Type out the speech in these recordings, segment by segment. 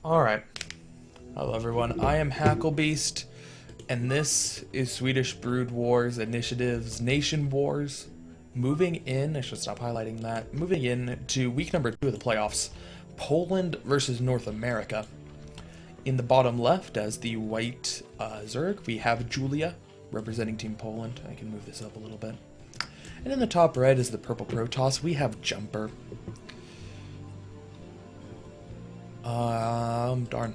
Alright. Hello everyone, I am Hacklebeast, and this is Swedish Brood Wars Initiative's Nation Wars. Moving in, I should stop highlighting that, moving in to week number 2 of the playoffs. Poland versus North America. In the bottom left, as the white Zerg, we have Julia, representing Team Poland. I can move this up a little bit. And in the top right is the purple Protoss, we have Jumper. Darn.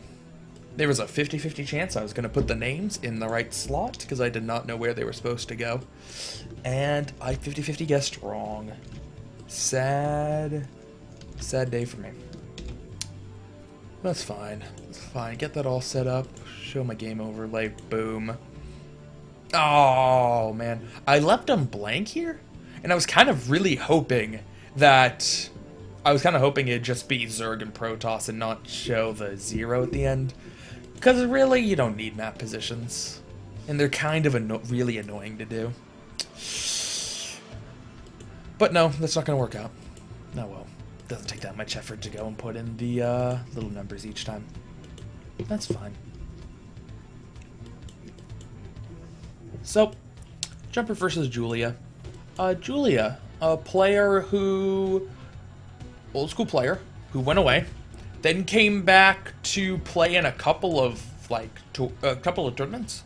There was a 50-50 chance I was going to put the names in the right slot because I did not know where they were supposed to go. And I 50-50 guessed wrong. Sad day for me. That's fine. That's fine. Get that all set up. Show my game overlay. Boom. Oh, man. I left them blank here, and I was kind of really hoping that... it'd just be Zerg and Protoss and not show the 0 at the end. Because really, you don't need map positions. And they're kind of really annoying to do. But no, that's not going to work out. No, well. Doesn't take that much effort to go and put in the little numbers each time. That's fine. So, Jumper versus Julia. Julia, a player who... old school player who went away, then came back to play in a couple of tournaments,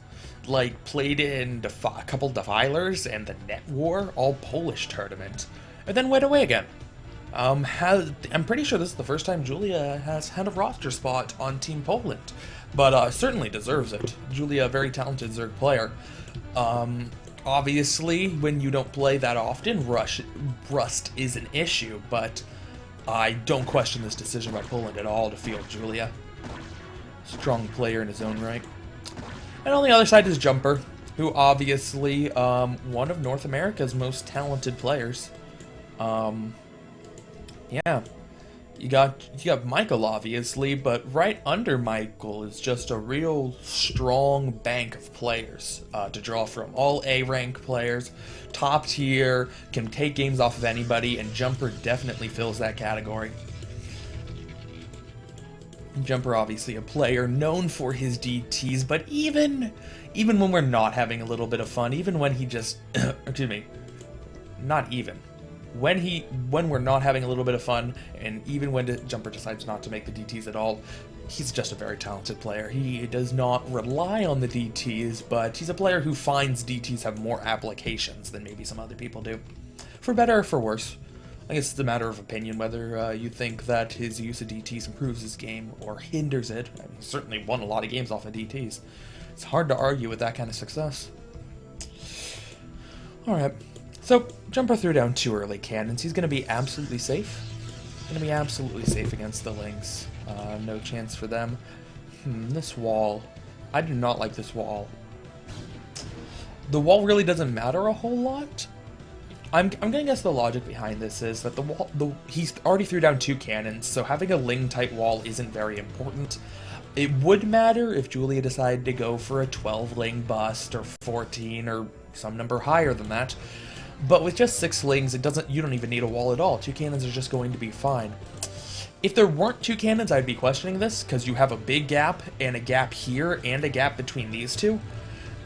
like played in a couple Defilers and the Net War, all Polish tournament, and then went away again. I'm pretty sure this is the first time Julia has had a roster spot on Team Poland, but certainly deserves it. Julia, a very talented Zerg player. Obviously, when you don't play that often, rust is an issue, but I don't question this decision by Poland at all to field Julia. Strong player in his own right. And on the other side is Jumper, who obviously one of North America's most talented players. Yeah, you got Michael obviously, but right under Michael is just a real strong bank of players to draw from. All A rank players, top tier, can take games off of anybody, and Jumper definitely fills that category. Jumper obviously a player known for his DTs, but even when we're not having a little bit of fun, even when he just excuse me, not even. When we're not having a little bit of fun, and even when Jumper decides not to make the DTs at all, he's just a very talented player. He does not rely on the DTs, but he's a player who finds DTs have more applications than maybe some other people do. For better or for worse. I guess it's a matter of opinion whether you think that his use of DTs improves his game or hinders it. I mean, he certainly won a lot of games off of DTs. It's hard to argue with that kind of success. Alright. So, Jumper threw down 2 early cannons. He's going to be absolutely safe. Going to be absolutely safe against the Lynx. No chance for them. This wall. I do not like this wall. The wall really doesn't matter a whole lot. I'm going to guess the logic behind this is that he's already threw down 2 cannons, so having a Ling-type wall isn't very important. It would matter if Julia decided to go for a 12 Ling bust or 14 or some number higher than that. But with just 6 Lings, you don't even need a wall at all. 2 cannons are just going to be fine. If there weren't 2 cannons, I'd be questioning this, because you have a big gap, and a gap here, and a gap between these two.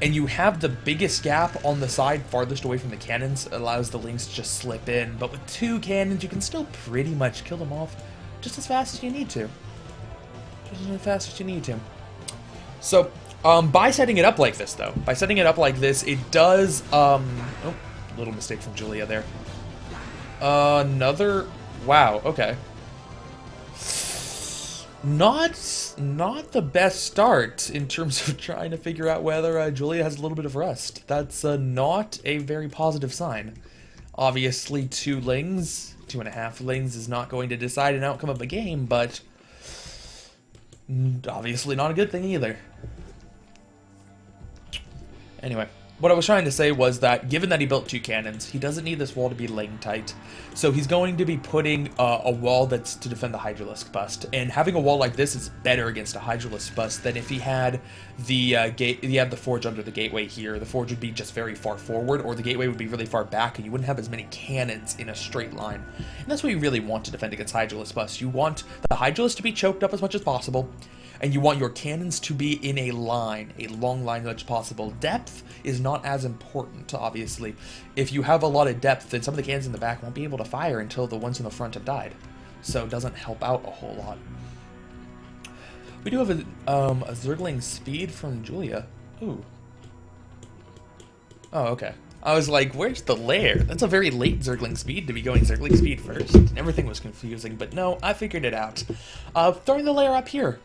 And you have the biggest gap on the side farthest away from the cannons, allows the Lings to just slip in. But with 2 cannons, you can still pretty much kill them off just as fast as you need to. Just as fast as you need to. So, by setting it up like this, though, it does, oh, little mistake from Julia there. Wow, okay. Not the best start in terms of trying to figure out whether Julia has a little bit of rust. That's not a very positive sign. Obviously, 2 Lings, 2.5 Lings is not going to decide an outcome of a game, but obviously not a good thing either. Anyway, What I was trying to say was that, given that he built 2 cannons, he doesn't need this wall to be laying tight. So he's going to be putting a wall that's to defend the Hydralisk bust. And having a wall like this is better against a Hydralisk bust than if he had the the forge under the gateway here. The forge would be just very far forward, or the gateway would be really far back, and you wouldn't have as many cannons in a straight line. And that's what you really want to defend against Hydralisk bust. You want the Hydralisk to be choked up as much as possible, and you want your cannons to be in a line, a long line as much as possible. Depth is not as important, obviously. If you have a lot of depth, then some of the cannons in the back won't be able to fire until the ones in the front have died. So it doesn't help out a whole lot. We do have a Zergling speed from Julia. Ooh. Oh, okay. I was like, where's the lair? That's a very late Zergling speed to be going Zergling speed first. Everything was confusing, but no, I figured it out. Throwing the lair up here.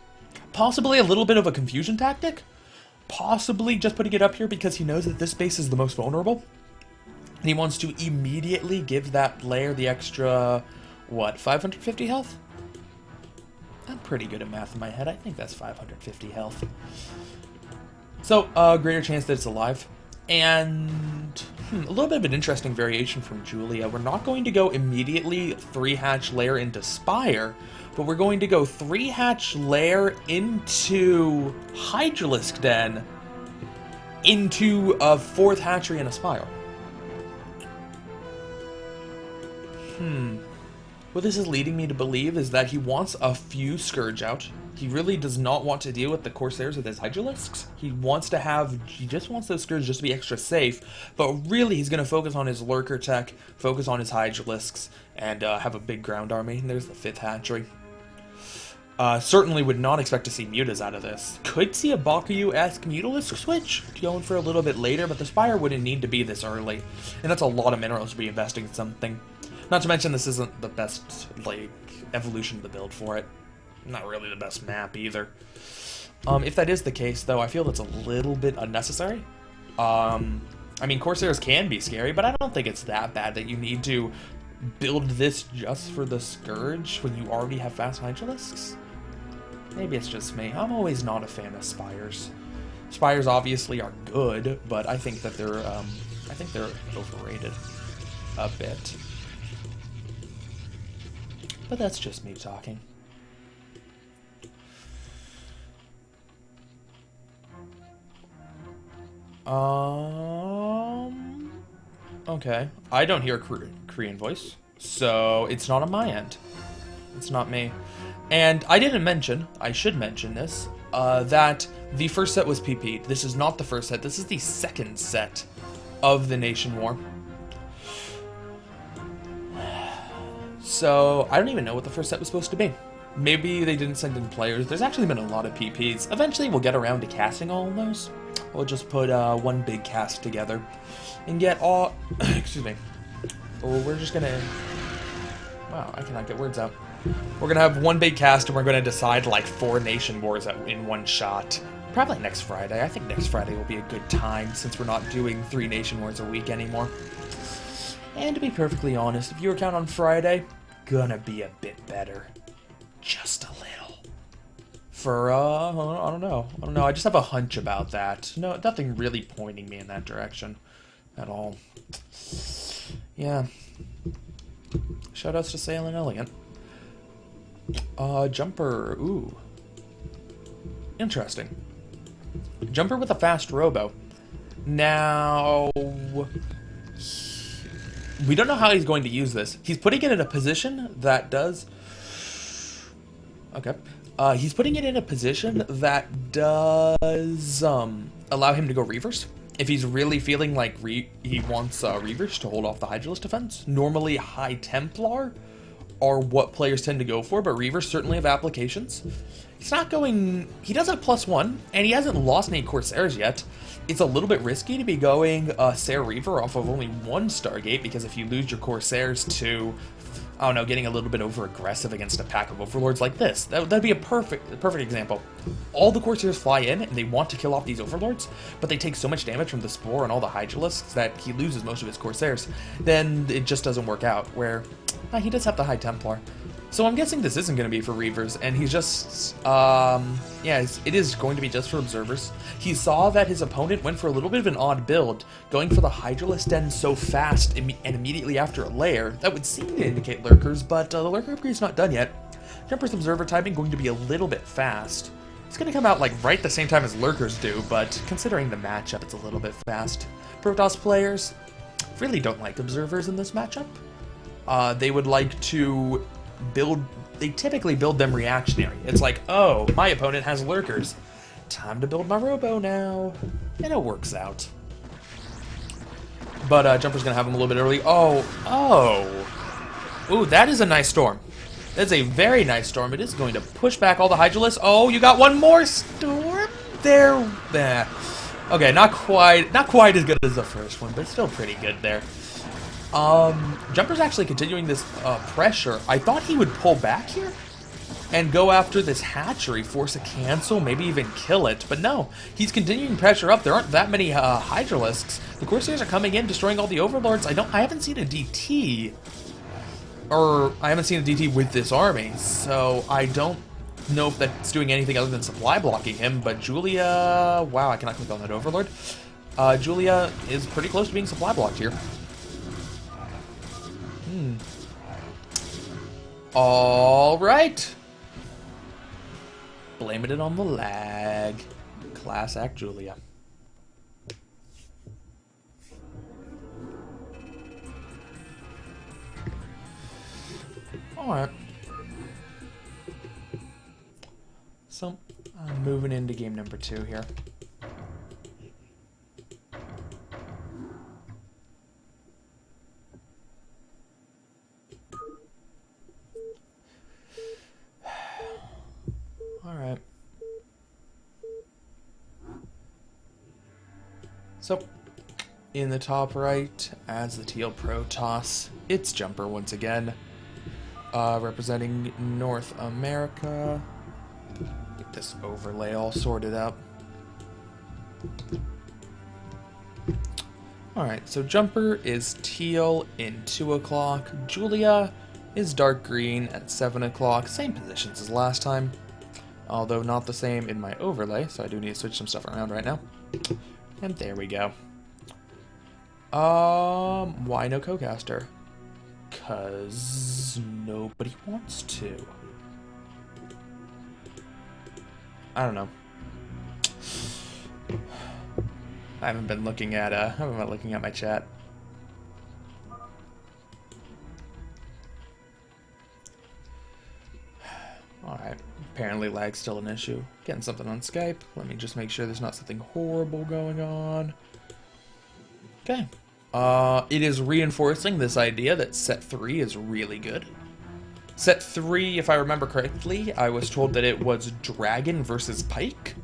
Possibly a little bit of a confusion tactic. Possibly just putting it up here because he knows that this base is the most vulnerable. And he wants to immediately give that lair the extra, what, 550 health? I'm pretty good at math in my head. I think that's 550 health. So, greater chance that it's alive. And a little bit of an interesting variation from Julia. We're not going to go immediately 3-hatch lair into Spire, but we're going to go 3-hatch lair into Hydralisk Den into a 4th hatchery and a Spire. What this is leading me to believe is that he wants a few Scourge out. He really does not want to deal with the Corsairs with his Hydralisks. He just wants those Scourge just to be extra safe, but really he's going to focus on his Lurker tech, focus on his Hydralisks, and have a big ground army. And there's the 5th hatchery. Certainly would not expect to see Mutas out of this. Could see a Bakuyu-esque Mutalisk switch going for a little bit later, but the Spire wouldn't need to be this early. And that's a lot of minerals to be investing in something. Not to mention this isn't the best, like, evolution of the build for it. Not really the best map either. If that is the case, though, I feel that's a little bit unnecessary. I mean, Corsairs can be scary, but I don't think it's that bad that you need to build this just for the Scourge when you already have fast Hydralisks. Maybe it's just me. I'm always not a fan of Spires. Spires obviously are good, but I think that they're overrated a bit. But that's just me talking. Okay. I don't hear a Korean voice, so it's not on my end. It's not me. And I didn't mention, I should mention this, that the first set was PP'd. This is not the first set, this is the second set of the Nation War. So, I don't even know what the first set was supposed to be. Maybe they didn't send in players. There's actually been a lot of PPs. Eventually we'll get around to casting all of those. We'll just put one big cast together and get all... excuse me. Oh, we're just gonna... Wow, I cannot get words out. We're gonna have one big cast and we're gonna decide like 4 Nation Wars in one shot. Probably next Friday. I think next Friday will be a good time since we're not doing 3 Nation Wars a week anymore. And to be perfectly honest, if you were counting on Friday, gonna be a bit better. Just a little. For, I don't know. I just have a hunch about that. No, nothing really pointing me in that direction at all. Yeah. Shoutouts to Sailin' Elegant. Jumper. Ooh. Interesting. Jumper with a fast robo. Now... we don't know how he's going to use this. He's putting it in a position that does... Okay. He's putting it in a position that does allow him to go Reavers. If he's really feeling like he wants Reavers to hold off the Hydralisk defense. Normally High Templar are what players tend to go for, but Reavers certainly have applications. He's not going... He does have +1, and he hasn't lost any Corsairs yet. It's a little bit risky to be going Serre Reaver off of only 1 Stargate, because if you lose your Corsairs to... I don't know, getting a little bit over-aggressive against a pack of Overlords like this. That'd be a perfect example. All the Corsairs fly in, and they want to kill off these Overlords, but they take so much damage from the Spore and all the Hydralisks that he loses most of his Corsairs. Then it just doesn't work out, where He does have the High Templar. So I'm guessing this isn't going to be for Reavers, and he's just, yeah, it is going to be just for Observers. He saw that his opponent went for a little bit of an odd build, going for the Hydralisk Den so fast and immediately after a lair. That would seem to indicate Lurkers, but the Lurker upgrade's not done yet. Jumper's Observer typing going to be a little bit fast. It's going to come out like right the same time as Lurkers do, but considering the matchup, it's a little bit fast. Protoss players really don't like Observers in this matchup. They would like to they typically build them reactionary. It's like, oh, my opponent has Lurkers. Time to build my Robo now. And it works out. But Jumper's going to have him a little bit early. Ooh, that is a nice storm. That's a very nice storm. It is going to push back all the Hydralisks. Oh, you got one more storm? There. Okay, not quite as good as the first one, but still pretty good there. Jumper's actually continuing this pressure. I thought he would pull back here and go after this hatchery, force a cancel, maybe even kill it. But no, he's continuing pressure up. There aren't that many Hydralisks. The Corsairs are coming in, destroying all the Overlords. I haven't seen a DT, or I haven't seen a DT with this army, so I don't know if that's doing anything other than supply blocking him. But Julia, wow, I cannot click on that Overlord. Julia is pretty close to being supply blocked here. All right. Blaming it on the lag. Class act Julia. All right. So, I'm moving into game number 2 here. Alright. So, in the top right, as the teal Protoss, it's Jumper once again, representing North America. Get this overlay all sorted out. Alright, so Jumper is teal in 2 o'clock. Julia is dark green at 7 o'clock. Same positions as last time, although not the same in my overlay, so I do need to switch some stuff around right now. And there we go. Why no co-caster? 'Cause nobody wants to. I don't know. I haven't been looking at my chat. Alright, apparently lag's still an issue. Getting something on Skype. Let me just make sure there's not something horrible going on. Okay. It is reinforcing this idea that set 3 is really good. Set 3, if I remember correctly, I was told that it was Dragon versus Pike.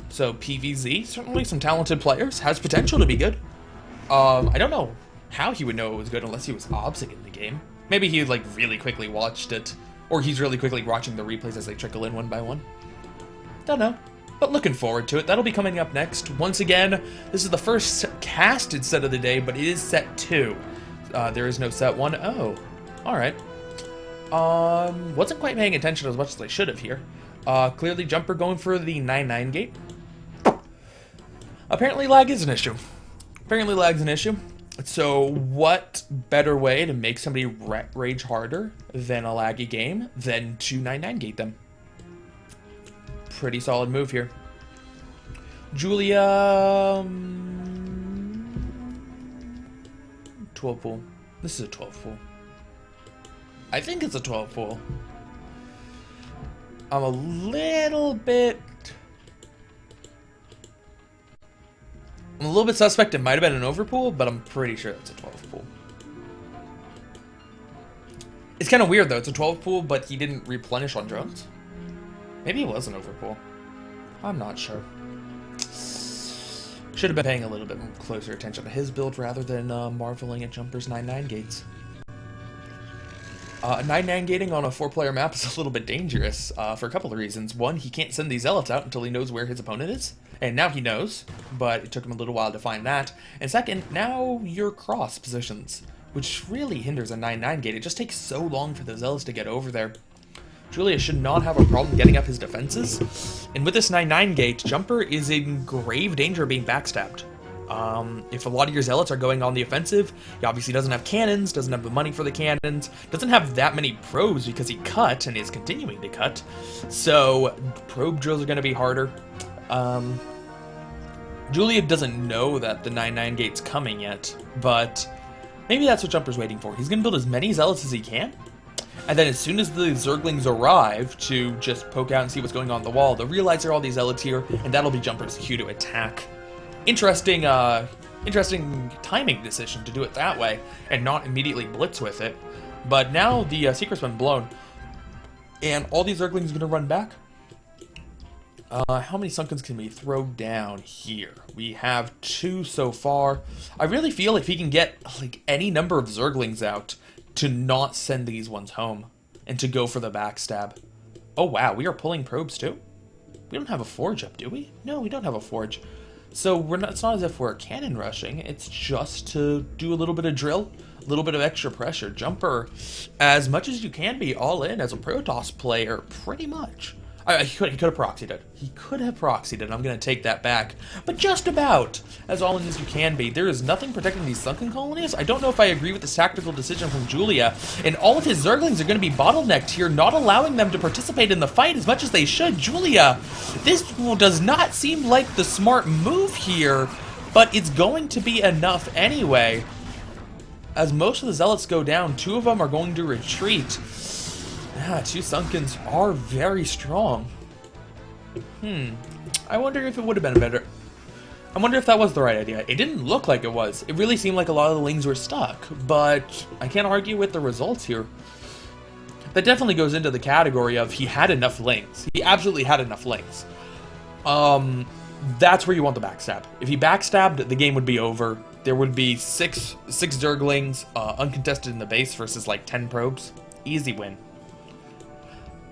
So PVZ, certainly some talented players, has potential to be good. I don't know how he would know it was good unless he was obsing in the game. Maybe he like really quickly watched it. Or he's really quickly watching the replays as they trickle in one by one. Don't know. But looking forward to it. That'll be coming up next. Once again, this is the first casted set of the day, but it is set 2. There is no set 1. Oh, alright. Wasn't quite paying attention as much as I should have here. Clearly Jumper going for the 9-9 gate. Apparently lag is an issue. Apparently lag's an issue. So what better way to make somebody rage harder than a laggy game than to 9-9 gate them? Pretty solid move here. Julia... 12 pool. This is a 12 pool. I think it's a 12 pool. I'm a little bit suspect it might have been an overpool, but I'm pretty sure it's a 12 pool. It's kind of weird though, it's a 12 pool, but he didn't replenish on drones. Maybe it was an overpool. I'm not sure. Should have been paying a little bit closer attention to his build rather than marveling at Jumper's 9-9 gates. 9-9 gating on a 4-player map is a little bit dangerous for a couple of reasons. One, he can't send these zealots out until he knows where his opponent is. And now he knows, but it took him a little while to find that. And second, now you're cross positions. which really hinders a 9-9 gate. It just takes so long for the Zealots to get over there. Julia should not have a problem getting up his defenses. And with this 9-9 gate, Jumper is in grave danger of being backstabbed. If a lot of your Zealots are going on the offensive, he obviously doesn't have cannons, doesn't have the money for the cannons, doesn't have that many probes because he cut and is continuing to cut. So probe drills are going to be harder. Julia doesn't know that the 9-9 gate's coming yet, but maybe that's what Jumper's waiting for. He's going to build as many Zealots as he can, and then as soon as the Zerglings arrive to just poke out and see what's going on the wall, they'll realize there are all these Zealots here, and that'll be Jumper's cue to attack. Interesting timing decision to do it that way, and not immediately blitz with it. But now the secret's been blown, and all these Zerglings are going to run back. How many Sunkens can we throw down here? We have 2 so far. I really feel if he can get like any number of Zerglings out to not send these ones home and to go for the backstab. Oh wow, we are pulling probes too? We don't have a forge up, do we? No, we don't have a forge. So it's not as if we're cannon rushing, it's just to do a little bit of drill, a little bit of extra pressure. Jumper, as much as you can be all in as a Protoss player, pretty much. He could have proxied it. He could have proxied it. I'm going to take that back. But just about as all in as you can be. There is nothing protecting these sunken colonies. I don't know if I agree with this tactical decision from Julia. And all of his Zerglings are going to be bottlenecked here, not allowing them to participate in the fight as much as they should. Julia, this does not seem like the smart move here, but it's going to be enough anyway. As most of the Zealots go down, 2 of them are going to retreat. Yeah, 2 Sunkens are very strong. I wonder if it would have been better. I wonder if that was the right idea. It didn't look like it was. It really seemed like a lot of the Lings were stuck, but I can't argue with the results here. That definitely goes into the category of he had enough Lings. He absolutely had enough Lings. That's where you want the backstab. If he backstabbed, the game would be over. There would be six Zerglings uncontested in the base versus like 10 probes. Easy win.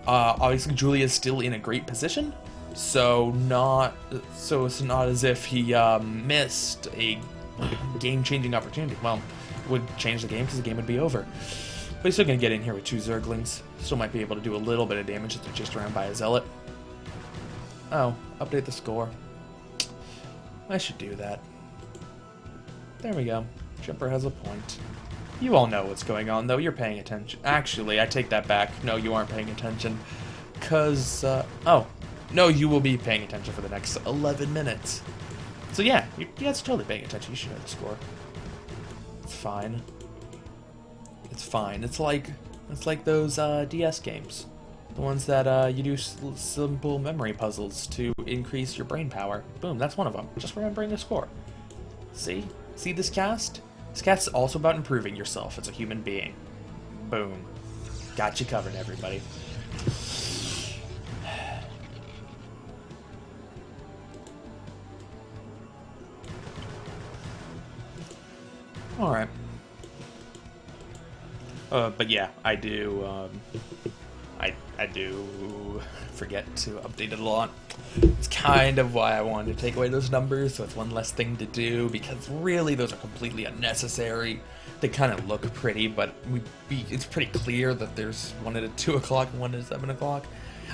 Obviously, Julia is still in a great position, so it's not as if he missed a game-changing opportunity. Well, it would change the game because the game would be over. But he's still going to get in here with 2 Zerglings. Still might be able to do a little bit of damage if they're chased around by a Zealot. Oh, update the score. I should do that. There we go. Jumper has a point. You all know what's going on, though. You're paying attention. Actually, I take that back. No, you aren't paying attention. Because, oh. No, you will be paying attention for the next 11 minutes. So, yeah, you guys are totally paying attention. You should know the score. It's fine. It's fine. It's like those, DS games. The ones that, you do simple memory puzzles to increase your brain power. Boom, that's one of them. Just remembering the score. See? See this cast? This cast is also about improving yourself as a human being. Boom. Got you covered, everybody. Alright. But yeah, I do, I do forget to update it a lot. It's kind of why I wanted to take away those numbers, so it's one less thing to do, because really those are completely unnecessary. They kind of look pretty, but it's pretty clear that there's one at 2 o'clock and one at 7 o'clock.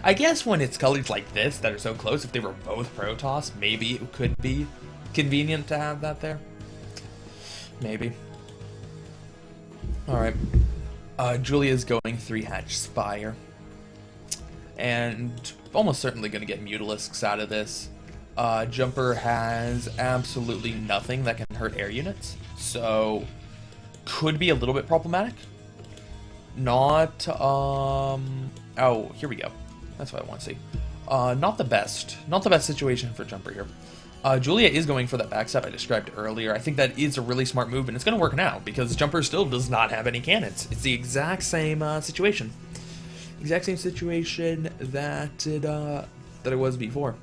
I guess when it's colors like this that are so close, if they were both Protoss, maybe it could be convenient to have that there. Maybe. Alright. Julia's going 3-hatch Spire. And almost certainly going to get Mutalisks out of this. Jumper has absolutely nothing that can hurt air units, so could be a little bit problematic. Not, oh, here we go. That's what I want to see. Not the best situation for Jumper here. Julia is going for that backstab I described earlier. I think that is a really smart move, and it's going to work now, because Jumper still does not have any cannons. It's the exact same situation. Exact same situation that it was before.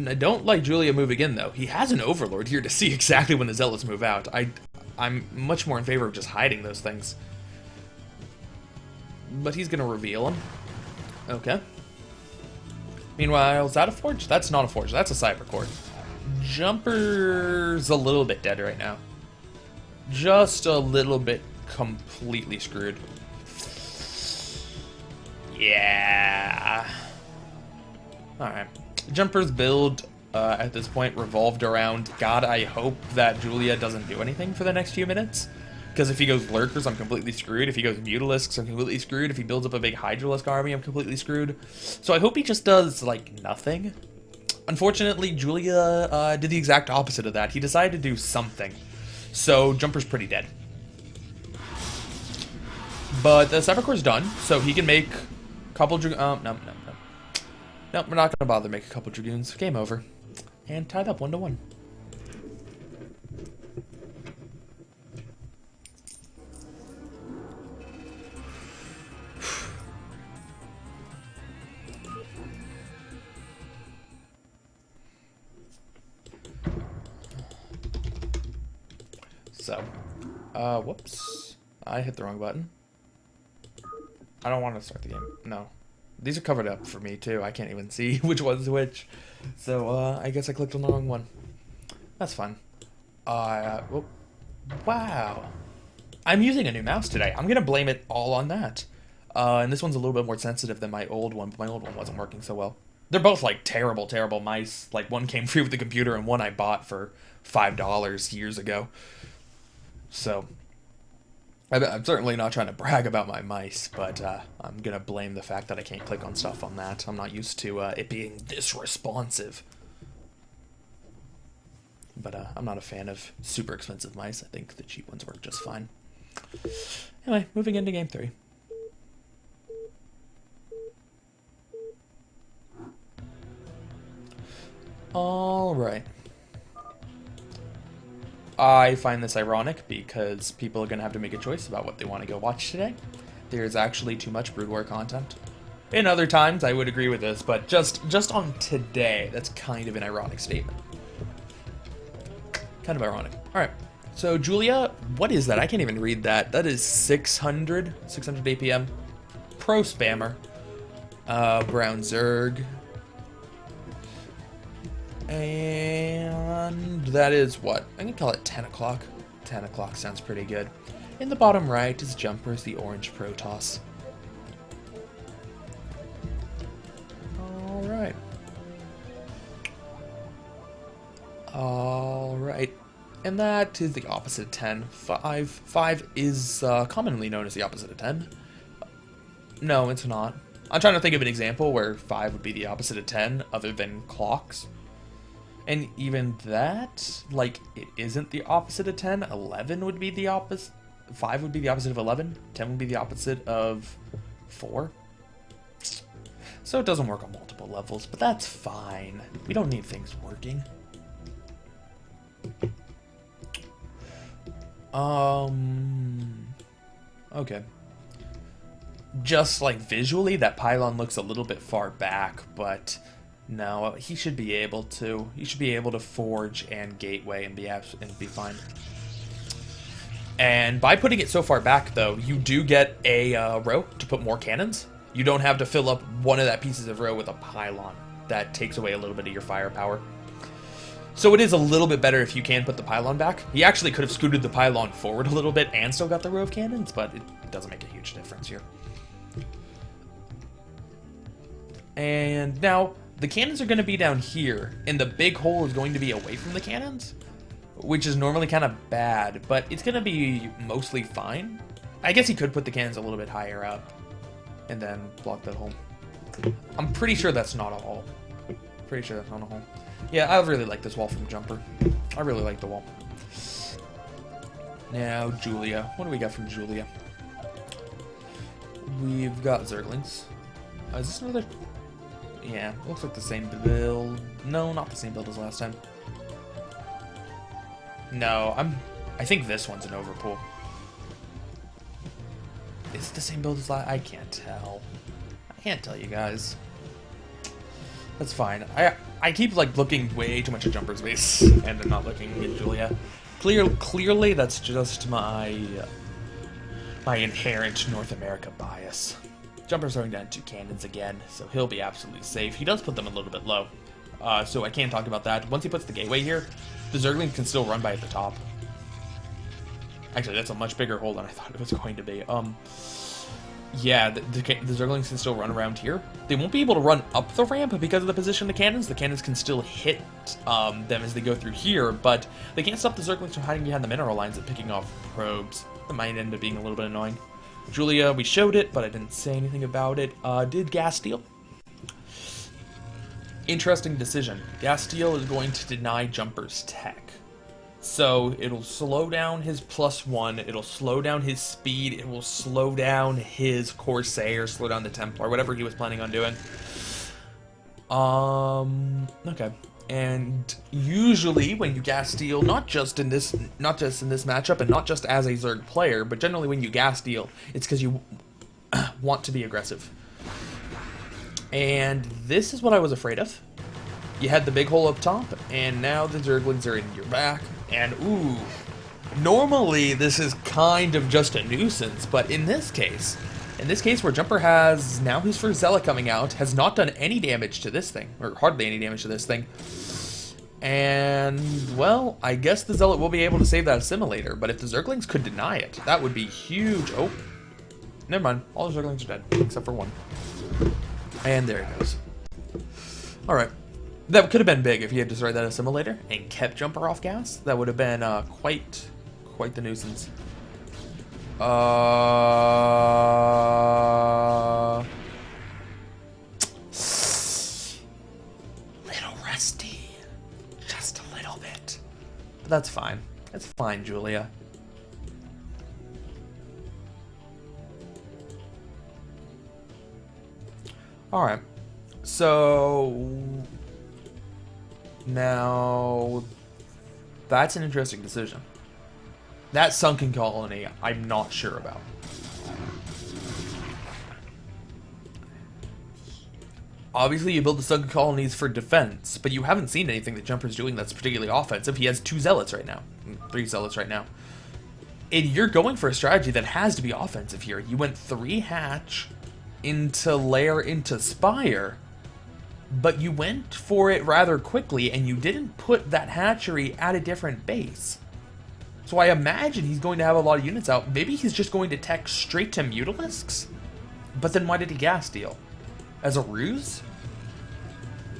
I don't like Julia moving in, though. He has an Overlord here to see exactly when the Zealots move out. I'm much more in favor of just hiding those things. But he's going to reveal them. Okay. Meanwhile, is that a forge? That's not a forge. That's a cyber core. Jumper's a little bit dead right now. just a little bit completely screwed. Yeah. Alright. Jumper's build at this point revolved around, God, I hope that Julia doesn't do anything for the next few minutes. Because if he goes Lurkers, I'm completely screwed. If he goes Mutalisks, I'm completely screwed. If he builds up a big Hydralisk army, I'm completely screwed. So I hope he just does, like, nothing. Unfortunately, Julia did the exact opposite of that. He decided to do something. So Jumper's pretty dead. But the Cybercore's done, so he can make a couple... No, we're not going to bother to make a couple Dragoons. Game over. And tied up 1-1. So, whoops. I hit the wrong button. I don't want to start the game. No. These are covered up for me, too. I can't even see which one's which. So, I guess I clicked on the wrong one. That's fine. Wow. I'm using a new mouse today. I'm going to blame it all on that. And this one's a little bit more sensitive than my old one, but my old one wasn't working so well. They're both, like, terrible, terrible mice. Like, one came free with the computer, and one I bought for $5 years ago. So... I'm certainly not trying to brag about my mice, but I'm going to blame the fact that I can't click on stuff on that. I'm not used to it being this responsive. But I'm not a fan of super expensive mice. I think the cheap ones work just fine. Anyway, moving into game 3. Alright. I find this ironic because people are going to have to make a choice about what they want to go watch today. There's actually too much Brood War content. In other times, I would agree with this, but just on today, that's kind of an ironic statement. Kind of ironic. Alright, so Julia, what is that? I can't even read that. That is 600 APM. Pro Spammer. Brown Zerg. And that is what? I'm going to call it 10 o'clock. 10 o'clock sounds pretty good. In the bottom right is Jumpers, the orange Protoss. Alright. Alright. And that is the opposite of 10. 5. 5 is commonly known as the opposite of 10. No, it's not. I'm trying to think of an example where 5 would be the opposite of 10, other than clocks. And even that, like, it isn't the opposite of 10. 11 would be the opposite. 5 would be the opposite of 11. 10 would be the opposite of 4. So it doesn't work on multiple levels, but that's fine. We don't need things working. Okay. Just, like, visually, that pylon looks a little bit far back, but... No, he should be able to. He should be able to forge and gateway and be fine. And by putting it so far back, though, you do get a row to put more cannons. You don't have to fill up one of that pieces of row with a pylon. That takes away a little bit of your firepower. So it is a little bit better if you can put the pylon back. He actually could have scooted the pylon forward a little bit and still got the row of cannons, but it doesn't make a huge difference here. And now... the cannons are going to be down here, and the big hole is going to be away from the cannons, which is normally kind of bad, but it's going to be mostly fine. I guess he could put the cannons a little bit higher up, and then block that hole. I'm pretty sure that's not a hole. Pretty sure that's not a hole. Yeah, I really like this wall from Jumper. I really like the wall. Now, Julia. What do we got from Julia? We've got Zerglings. Is this another... Yeah, looks like the same build. No, not the same build as last time. No, I think this one's an overpull. Is it the same build as last? I can't tell. I can't tell you guys. That's fine. I keep like looking way too much at Jumper's base and then not looking at Julia. Clearly, that's just my inherent North America bias. Jumper's throwing down 2 cannons again, so he'll be absolutely safe. He does put them a little bit low, so I can't talk about that. Once he puts the gateway here, the Zerglings can still run by at the top. Actually, that's a much bigger hole than I thought it was going to be. Yeah, the Zerglings can still run around here. They won't be able to run up the ramp because of the position of the cannons. The cannons can still hit them as they go through here, but they can't stop the Zerglings from hiding behind the mineral lines and picking off probes. That might end up being a little bit annoying. Julia, we showed it, but I didn't say anything about it. Did gas steal? Interesting decision. Gas steal is going to deny Jumper's tech. So it'll slow down his +1, it'll slow down his speed, it will slow down his Corsair, slow down the Templar, whatever he was planning on doing. Okay. And usually when you gas steal, not just in this matchup and not just as a Zerg player, but generally when you gas steal, it's because you want to be aggressive. And this is what I was afraid of. You had the big hole up top, and now the Zerglings are in your back. And ooh, normally this is kind of just a nuisance, but in this case where Jumper has now his first Zealot coming out, has not done any damage to this thing, or hardly any damage to this thing. And, well, I guess the Zealot will be able to save that Assimilator, but if the Zerglings could deny it, that would be huge. Oh, never mind. All the Zerglings are dead, except for one. And there he goes. Alright. That could have been big if he had destroyed that Assimilator and kept Jumper off gas. That would have been quite the nuisance. Little rusty. Just a little bit. But that's fine. That's fine, Julia. Alright. So now, that's an interesting decision. That sunken colony, I'm not sure about. Obviously, you build the sunken colonies for defense, but you haven't seen anything that Jumper's doing that's particularly offensive. He has 2 Zealots right now. 3 Zealots right now. And you're going for a strategy that has to be offensive here. You went 3 hatch into lair into spire, but you went for it rather quickly, and you didn't put that hatchery at a different base. So I imagine he's going to have a lot of units out. Maybe he's just going to tech straight to Mutalisks? But then why did he gas steal? As a ruse?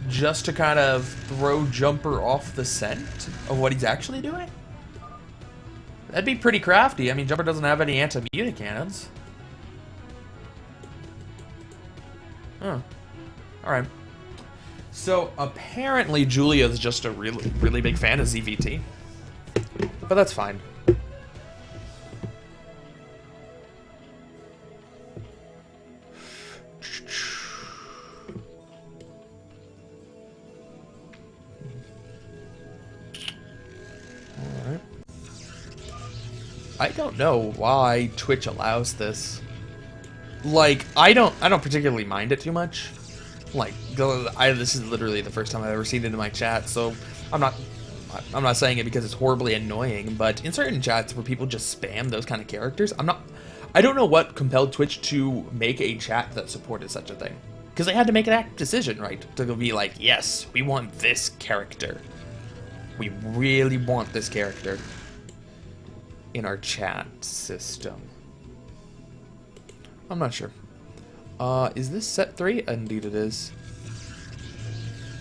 Just to kind of throw Jumper off the scent of what he's actually doing? That'd be pretty crafty. I mean, Jumper doesn't have any anti-mutant cannons. Huh. Alright. So, apparently Julia's just a really big fan of ZVT. But that's fine. Alright. I don't know why Twitch allows this. Like, I don't particularly mind it too much. Like, this is literally the first time I've ever seen it in my chat, so I'm not saying it because it's horribly annoying, but in certain chats where people just spam those kind of characters, I don't know what compelled Twitch to make a chat that supported such a thing. Because they had to make an active decision, right? To be like, yes, we want this character. We really want this character in our chat system. I'm not sure. Is this set 3? Indeed it is.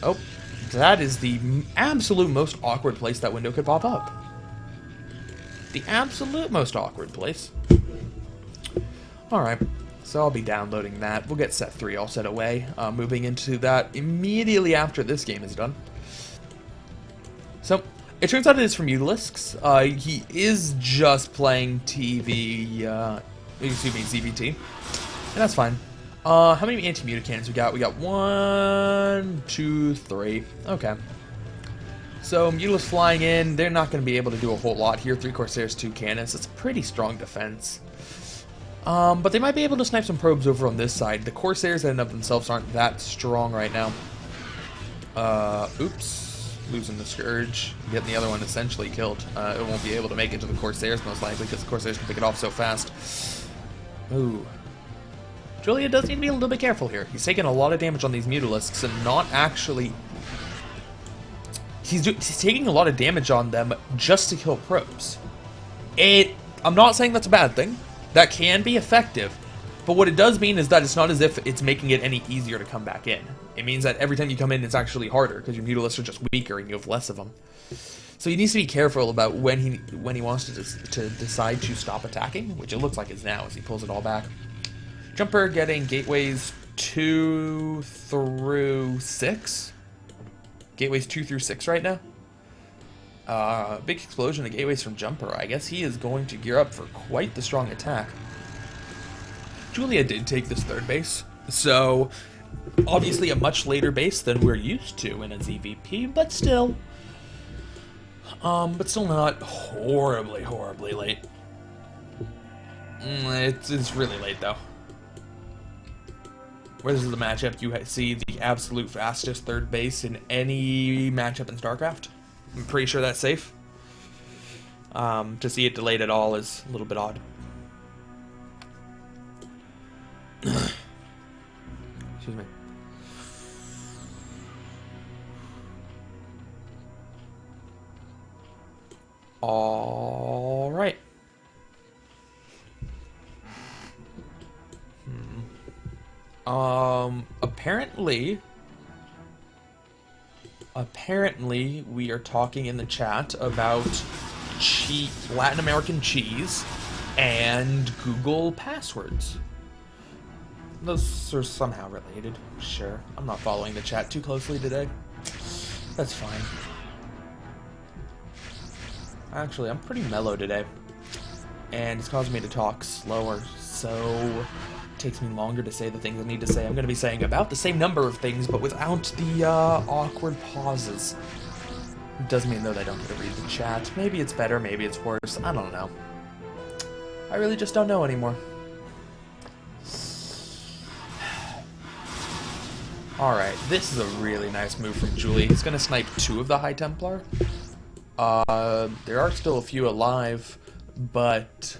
Oh, that is the absolute most awkward place that window could pop up. The absolute most awkward place. Alright, so I'll be downloading that. We'll get set 3 all set away. Moving into that immediately after this game is done. So, it turns out it is from Mutalisks. He is just playing ZVT. And that's fine. How many anti-mutant cannons we got? We got 1, 2, 3. Okay. So, Mutalisks flying in. They're not going to be able to do a whole lot here. 3 Corsairs, 2 cannons. It's a pretty strong defense. But they might be able to snipe some probes over on this side. The Corsairs in and of themselves aren't that strong right now. Oops. Losing the Scourge. Getting the other one essentially killed. It won't be able to make it to the Corsairs, most likely, because the Corsairs can pick it off so fast. Ooh. Julia does need to be a little bit careful here. He's taking a lot of damage on these Mutalisks and not actually... He's taking a lot of damage on them just to kill probes. I'm not saying that's a bad thing. That can be effective. But what it does mean is that it's not as if it's making it any easier to come back in. It means that every time you come in, it's actually harder, because your Mutalisks are just weaker and you have less of them. So he needs to be careful about when he wants to decide to stop attacking, which it looks like is now as he pulls it all back. Jumper getting gateways 2 through 6. Gateways 2 through 6 right now. Big explosion of gateways from Jumper. I guess he is going to gear up for quite the strong attack. Julia did take this third base, so obviously a much later base than we're used to in a ZVP, but still not horribly late. It's really late though. Where this is the matchup, you see the absolute fastest third base in any matchup in StarCraft. I'm pretty sure that's safe. To see it delayed at all is a little bit odd. Excuse me. All right. Apparently we are talking in the chat about Latin American cheese and Google passwords. Those are somehow related. Sure. I'm not following the chat too closely today. That's fine. Actually, I'm pretty mellow today. And it's causing me to talk slower, so it takes me longer to say the things I need to say. I'm going to be saying about the same number of things, but without the awkward pauses. It does mean, though, that I don't get to read the chat. Maybe it's better, maybe it's worse. I don't know. I really just don't know anymore. Alright, this is a really nice move from Julie. He's going to snipe 2 of the High Templar. There are still a few alive, but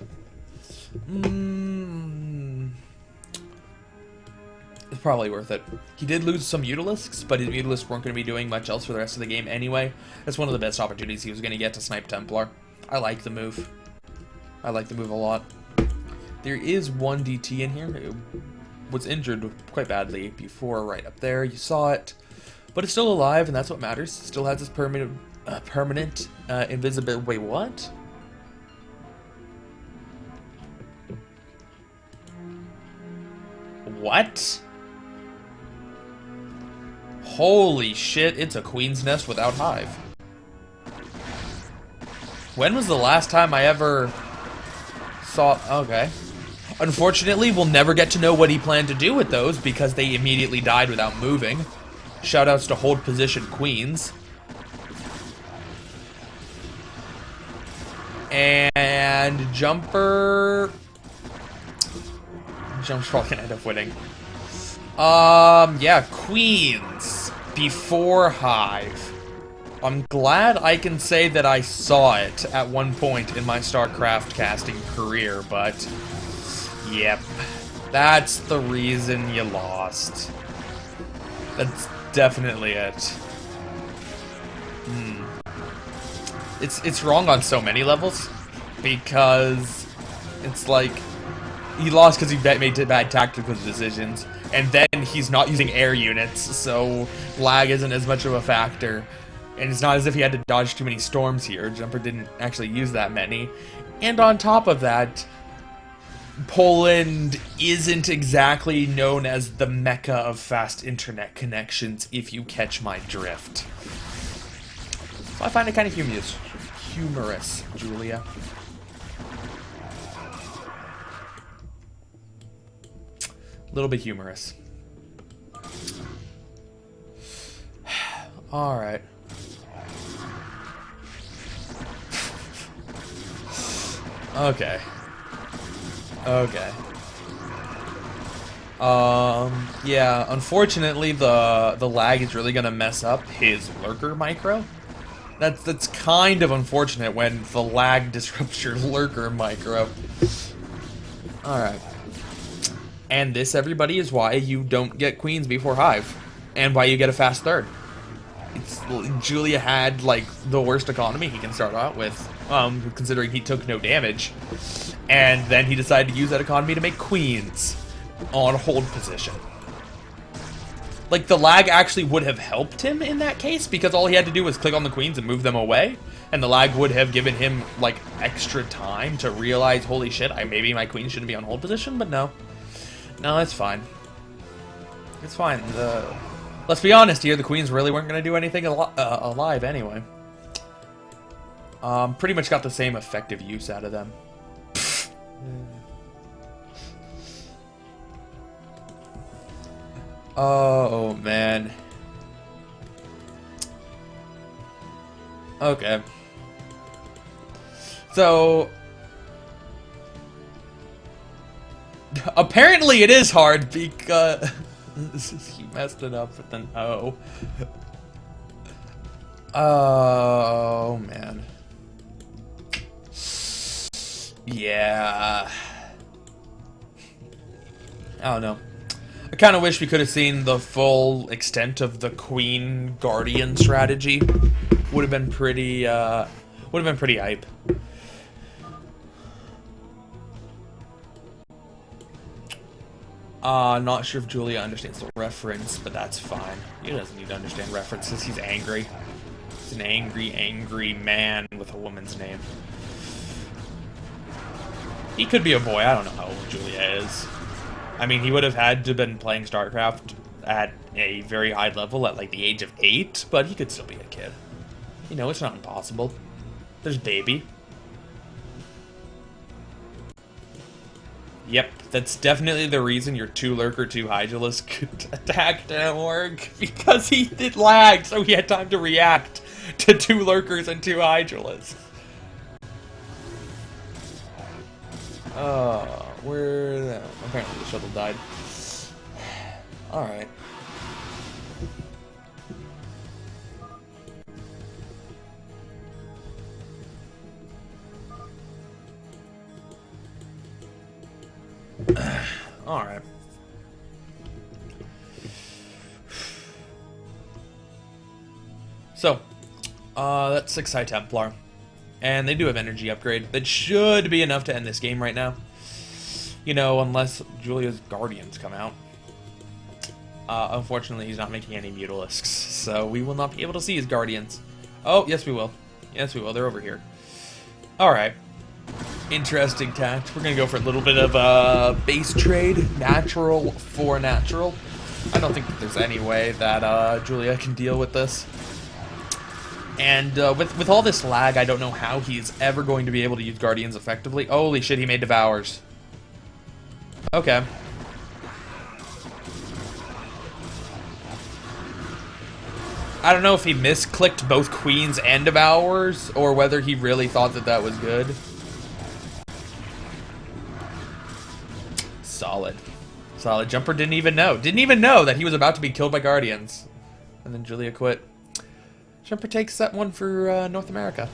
it's probably worth it. He did lose some Mutalisks, but his Mutalisks weren't going to be doing much else for the rest of the game anyway. That's one of the best opportunities he was going to get to snipe Templar. I like the move. I like the move a lot. There is one DT in here who was injured quite badly before, right up there. You saw it, but it's still alive, and that's what matters. Still has his permanent invisibility. Wait, what? What? Holy shit, it's a Queen's Nest without Hive. When was the last time I ever saw... Okay. Unfortunately, we'll never get to know what he planned to do with those because they immediately died without moving. Shoutouts to hold position Queens. And Jumper's probably gonna end up winning. Yeah, Queens before Hive. I'm glad I can say that I saw it at one point in my StarCraft casting career, but yep, that's the reason you lost. That's definitely it. It's wrong on so many levels, because it's like he lost because he made bad tactical decisions, and then he's not using air units, so lag isn't as much of a factor, and it's not as if he had to dodge too many storms here. Jumper didn't actually use that many, and on top of that, Poland isn't exactly known as the mecca of fast internet connections, if you catch my drift. So I find it kind of humorous, Julia. A little bit humorous. Alright. Okay. Okay. Yeah, unfortunately the lag is really gonna mess up his lurker micro. That's kind of unfortunate when the lag disrupts your lurker micro. Alright. And this, everybody, is why you don't get queens before Hive. And why you get a fast third. Julia had, like, the worst economy he can start out with. considering he took no damage. And then he decided to use that economy to make queens on hold position. Like, the lag actually would have helped him in that case, because all he had to do was click on the queens and move them away, and the lag would have given him, like, extra time to realize, holy shit, maybe my queen shouldn't be on hold position, but no. No, it's fine. It's fine. Let's be honest here, the queens really weren't going to do anything alive anyway. Pretty much got the same effective use out of them. Oh, man. Okay. So, apparently it is hard because he messed it up with an O. Oh, man. Yeah. I don't know. I kind of wish we could have seen the full extent of the Queen Guardian strategy. Would have been pretty hype. Not sure if Julia understands the reference, but that's fine. He doesn't need to understand references. He's angry. He's an angry, angry man with a woman's name. He could be a boy. I don't know how old Julia is. I mean, he would have had to have been playing StarCraft at a very high level at, like, the age of 8, but he could still be a kid. You know, it's not impossible. There's baby. Yep, that's definitely the reason your 2 Lurker, 2 Hydralisk attack didn't work. Because he did lag, so he had time to react to 2 Lurkers and 2 Hydralisks. Where... Apparently the shuttle died. Alright. Alright. So, that's 6 High Templar. And they do have energy upgrade. That should be enough to end this game right now. You know, unless Julia's Guardians come out. Unfortunately, he's not making any Mutalisks, so we will not be able to see his Guardians. Oh, yes we will. Yes we will, they're over here. Alright. Interesting tact. We're gonna go for a little bit of base trade. Natural for natural. I don't think that there's any way that Julia can deal with this. And with all this lag, I don't know how he's ever going to be able to use Guardians effectively. Holy shit, he made Devours. Okay. I don't know if he misclicked both Queens and Devours, or whether he really thought that that was good. Solid. Solid. Jumper didn't even know. Didn't even know that he was about to be killed by Guardians. And then Julia quit. Jumper takes that one for North America.